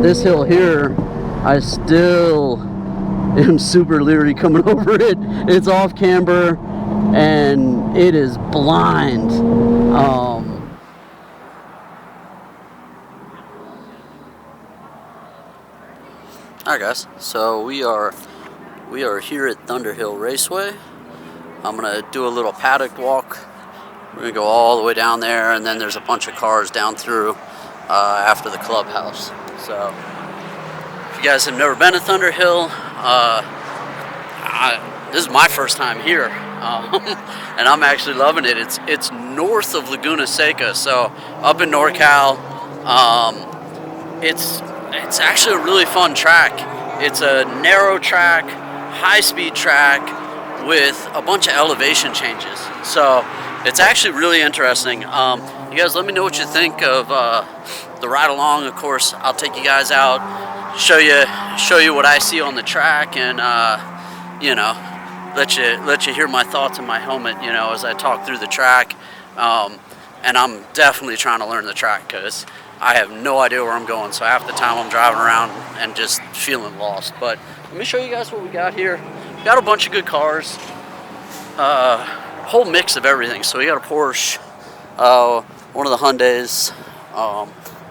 this hill here, I still am super leery coming over it. It's off camber and it is blind. Alright guys, so we are here at Thunderhill Raceway. I'm gonna do a little paddock walk. We're gonna go all the way down there, and then there's a bunch of cars down through after the clubhouse. So if you guys have never been to Thunderhill, this is my first time here, and I'm actually loving it. It's north of Laguna Seca, so up in NorCal. It's actually a really fun track. It's a narrow track, high-speed track with a bunch of elevation changes. So it's actually really interesting. You guys let me know what you think of the ride along. Of course, I'll take you guys out, show you what I see on the track, and you know, let you hear my thoughts in my helmet, you know, as I talk through the track. And I'm definitely trying to learn the track because I have no idea where I'm going, so half the time I'm driving around and just feeling lost. But let me show you guys what we got here. We got a bunch of good cars, whole mix of everything. So we got a Porsche, one of the Hyundais.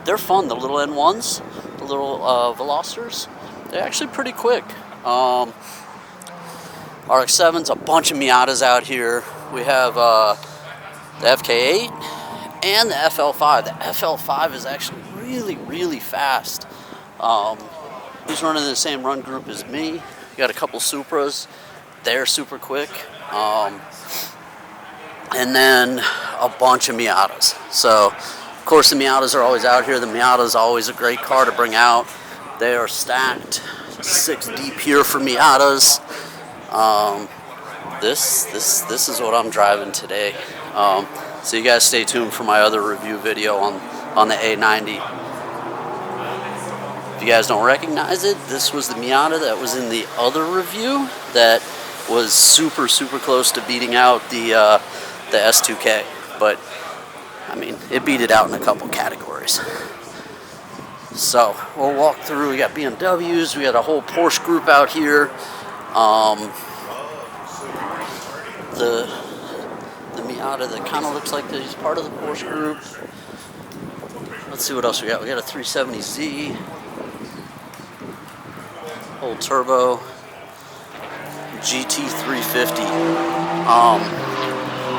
They're fun, the little N1s, the little Velocitors. They're actually pretty quick. RX-7s, a bunch of Miatas out here. We have the FK8 and the FL5. The FL5 is actually really, really fast. He's running in the same run group as me. We got a couple Supras. They're super quick. And then a bunch of Miatas. So, of course, the Miatas are always out here. The Miata is always a great car to bring out. They are stacked 6 deep here for Miatas. This is what I'm driving today. So you guys stay tuned for my other review video on the A90. If you guys don't recognize it, this was the Miata that was in the other review that was super, super close to beating out the S2K. But, I mean, it beat it out in a couple categories. So, we'll walk through. We got BMWs. We got a whole Porsche group out here. The Miata that kind of looks like he's part of the Porsche group. Let's see what else we got. We got a 370Z, whole turbo, GT350.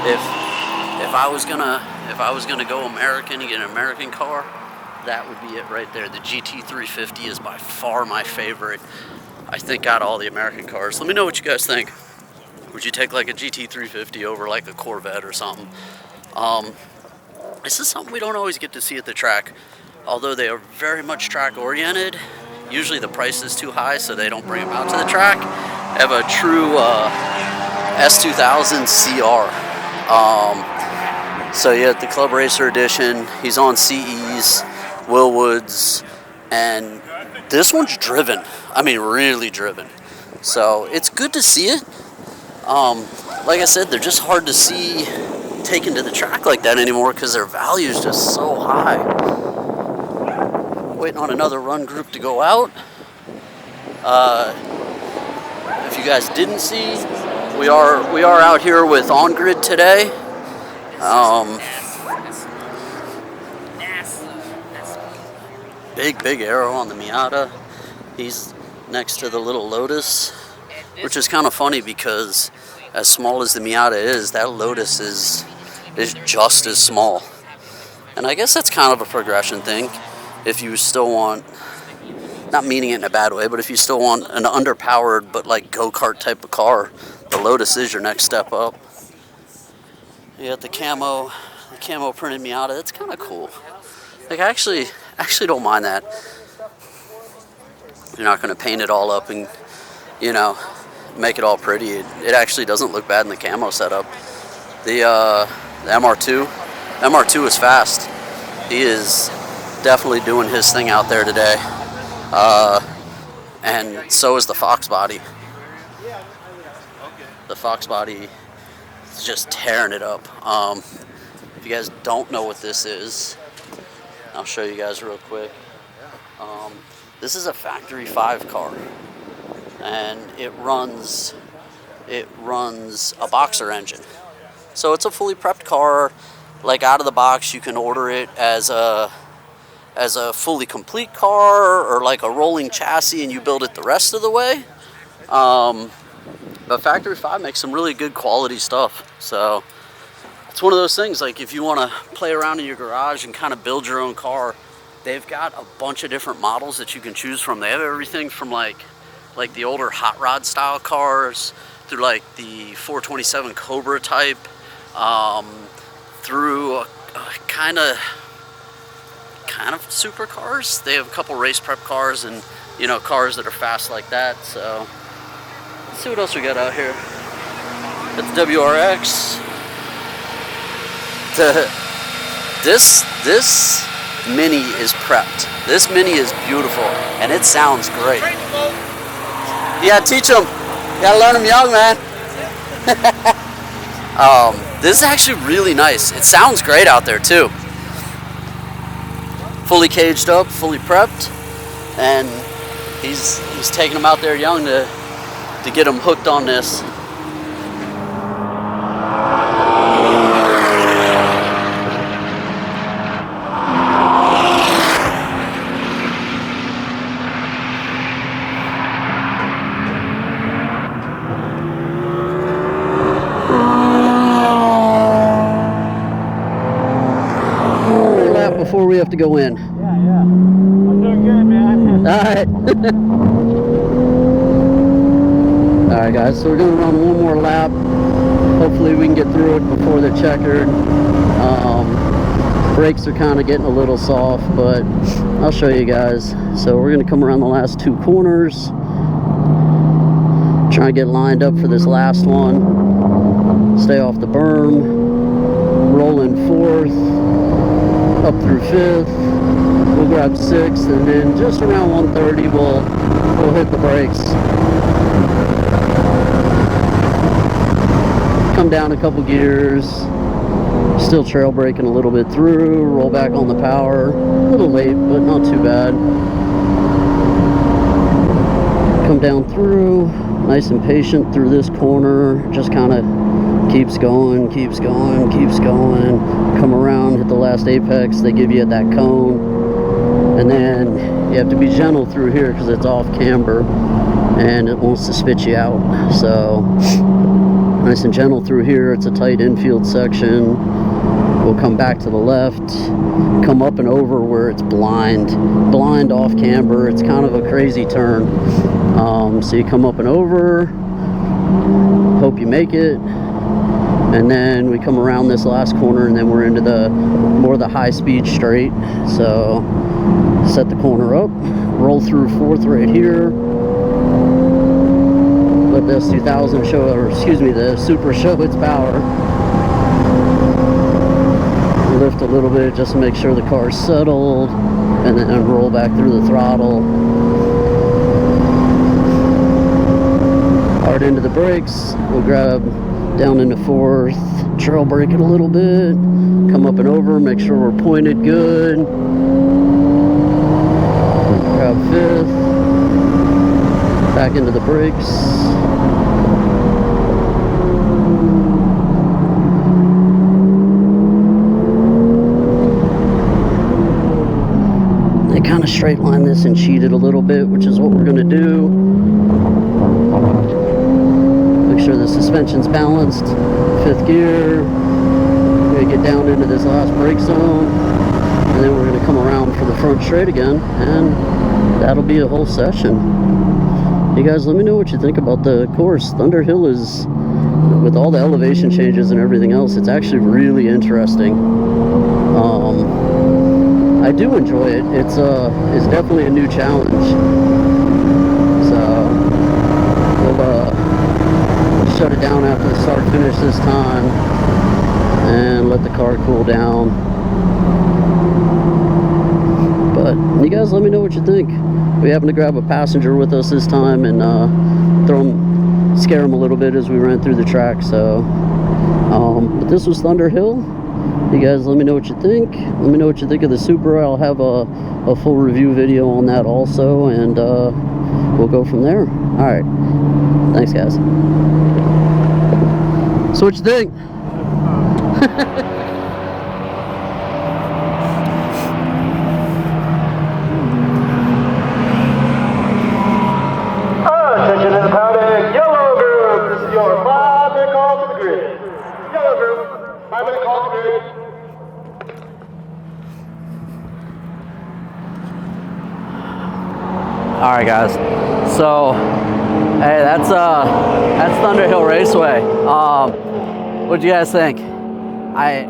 If I was gonna go American and get an American car, that would be it right there. The GT350 is by far my favorite, I think, out of all the American cars. Let me know what you guys think. Would you take like a GT350 over like a Corvette or something? This is something we don't always get to see at the track. Although they are very much track oriented, usually the price is too high, so they don't bring them out to the track. They have a true S2000 CR. So you have the Club Racer Edition. He's on CEs, Willwoods, and this one's driven. I mean, really driven. So it's good to see it. Like I said, they're just hard to see taken to the track like that anymore because their value is just so high. Waiting on another run group to go out. If you guys didn't see, we are out here with OnGrid today. Big arrow on the Miata. He's next to the little Lotus, which is kind of funny because as small as the Miata is, that Lotus is just as small. And I guess that's kind of a progression thing. If you still want, not meaning it in a bad way, but if you still want an underpowered but like go-kart type of car, the Lotus is your next step up. You got the camo printed Miata. That's kind of cool. Like I actually don't mind that. You're not going to paint it all up and, you know, make it all pretty. It actually doesn't look bad in the camo setup. The MR2 is fast. He is definitely doing his thing out there today. And so is the Fox body. The Fox body is just tearing it up. If you guys don't know what this is, I'll show you guys real quick. This is a factory 5 car, and it runs a boxer engine. So it's a fully prepped car. Like out of the box, you can order it as a fully complete car, or like a rolling chassis, and you build it the rest of the way. But Factory 5 makes some really good quality stuff. So it's one of those things, like if you want to play around in your garage and kind of build your own car, they've got a bunch of different models that you can choose from. They have everything from like the older hot rod style cars through like the 427 Cobra type, through a kind of supercars. They have a couple race prep cars and, you know, cars that are fast like that. So let's see what else we got out here. Got the WRX. This Mini is prepped. This Mini is beautiful, and it sounds great. You gotta teach them. You gotta learn them young, man. This is actually really nice. It sounds great out there too. Fully caged up, fully prepped, and he's taking them out there young to get them hooked on this. Before we have to go in. Yeah. I'm doing good, man. Alright. Alright guys, so we're gonna run one more lap. Hopefully we can get through it before they're checkered. Brakes are kind of getting a little soft, but I'll show you guys. So we're gonna come around the last 2 corners. Try and get lined up for this last one. Stay off the berm. Roll in 4th. Up through 5th, we'll grab 6th, and then just around 130 we'll hit the brakes. Come down a couple gears, still trail braking a little bit through, roll back on the power, a little late but not too bad. Come down through, nice and patient through this corner, just kind of keeps going. Come around, hit the last apex they give you at that cone, and then you have to be gentle through here because it's off camber and it wants to spit you out. So nice and gentle through here. It's a tight infield section. We'll come back to the left, come up and over where it's blind off camber. It's kind of a crazy turn. So you come up and over, hope you make it. And then we come around this last corner, and then we're into more the high-speed straight. So set the corner up, roll through 4th right here. Let this 2000 show, or excuse me, the Supra show its power. Lift a little bit just to make sure the car's settled, and then roll back through the throttle. Hard into the brakes. We'll grab down into 4th, trail brake it a little bit, come up and over, make sure we're pointed good. Grab 5th, back into the brakes. They kind of straight line this and cheat it a little bit, which is what we're going to do. Make sure the suspension's balanced. 5th gear. We're going to get down into this last brake zone, and then we're going to come around for the front straight again, and that'll be a whole session. You guys, let me know what you think about the course. Thunderhill is, with all the elevation changes and everything else, it's actually really interesting. I do enjoy it. It's definitely a new challenge. So we'll shut it down after the start finish this time and let the car cool down. But you guys, let me know what you think. We happened to grab a passenger with us this time and scare him a little bit as we ran through the track. So but this was Thunderhill. You guys let me know what you think. Let me know what you think of the Supra. I'll have a full review video on that also, and we'll go from there. All right. Thanks, guys. So what you think? Attention to the Paddock, yellow group. This is your 5-minute call to the grid. Yellow group, 5-minute call to the grid. All right, guys. So, hey, that's Thunderhill Raceway. What do you guys think? I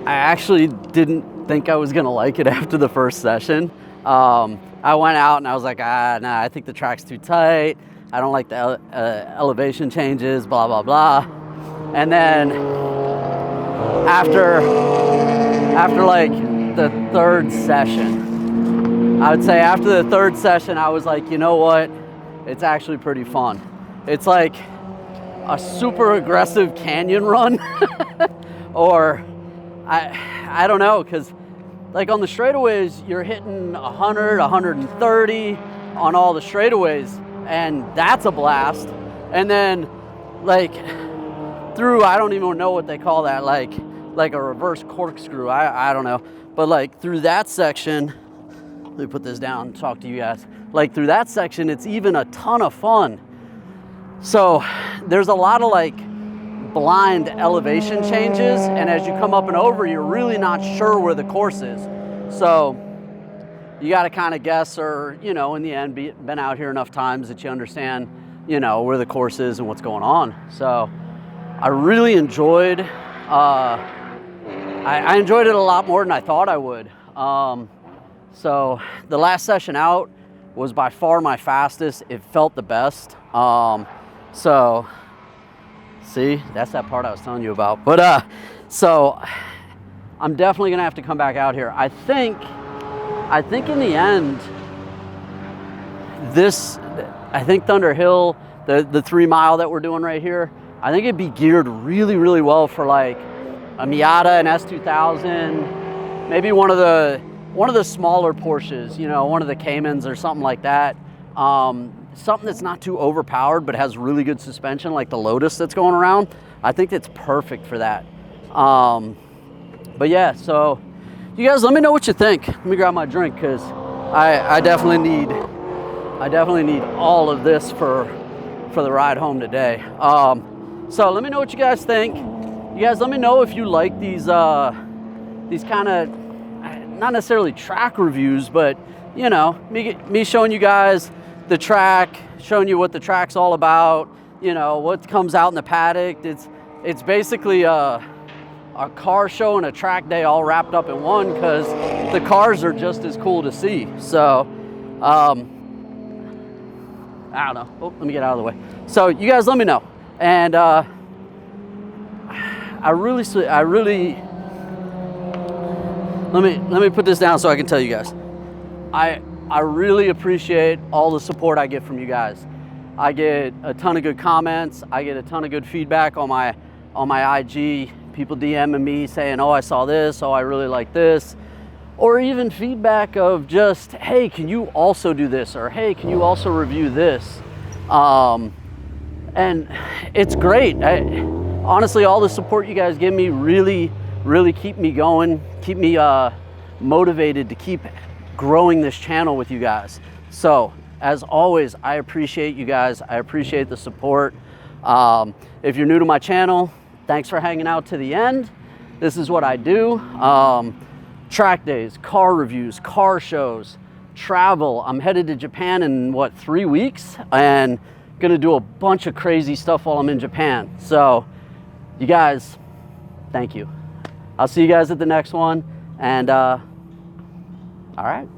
actually didn't think I was gonna like it after the first session. I went out and I was like, nah, I think the track's too tight. I don't like the elevation changes, blah, blah, blah. And then after like the third session, I would say after the third session, I was like, you know what? It's actually pretty fun. It's like a super aggressive canyon run or I don't know, because like on the straightaways, you're hitting 100, 130 on all the straightaways, and that's a blast. And then like through, I don't even know what they call that, like a reverse corkscrew, I don't know. But like through that section, let me put this down and talk to you guys. Like through that section, it's even a ton of fun. So there's a lot of like blind elevation changes, and as you come up and over, you're really not sure where the course is. So you got to kind of guess, or, you know, in the end, been out here enough times that you understand, you know, where the course is and what's going on. So I really enjoyed, I enjoyed it a lot more than I thought I would. So the last session out was by far my fastest. It felt the best. So see, that's that part I was telling you about. But so I'm definitely gonna have to come back out here. I think in the end, I think Thunderhill, the 3 mile that we're doing right here, I think it'd be geared really, really well for like a Miata, an S2000, maybe one of the smaller Porsches, you know, one of the Caymans or something like that. Something that's not too overpowered but has really good suspension, like the Lotus that's going around. I think it's perfect for that. But yeah, so you guys let me know what you think. Let me grab my drink, because I definitely need all of this for the ride home today. So let me know what you guys think. You guys let me know if you like these kind of, not necessarily track reviews, but you know, me showing you guys the track, showing you what the track's all about, you know, what comes out in the paddock. It's basically a car show and a track day all wrapped up in one, because the cars are just as cool to see. So I don't know. Oh, let me get out of the way. So you guys let me know. And I really let me put this down so I can tell you guys. I really appreciate all the support I get from you guys. I get a ton of good comments. I get a ton of good feedback on my IG. People DMing me saying, oh, I saw this, oh, I really like this. Or even feedback of just, hey, can you also do this? Or hey, can you also review this? And it's great. Honestly, all the support you guys give me really, really keep me going, keep me motivated to keep growing this channel with you guys. So as always, I appreciate you guys. I appreciate the support. If you're new to my channel, thanks for hanging out to the end. This is what I do. Track days, car reviews, car shows, travel. I'm headed to Japan in what, 3 weeks, and gonna do a bunch of crazy stuff while I'm in Japan. So you guys, thank you. I'll see you guys at the next one. And all right.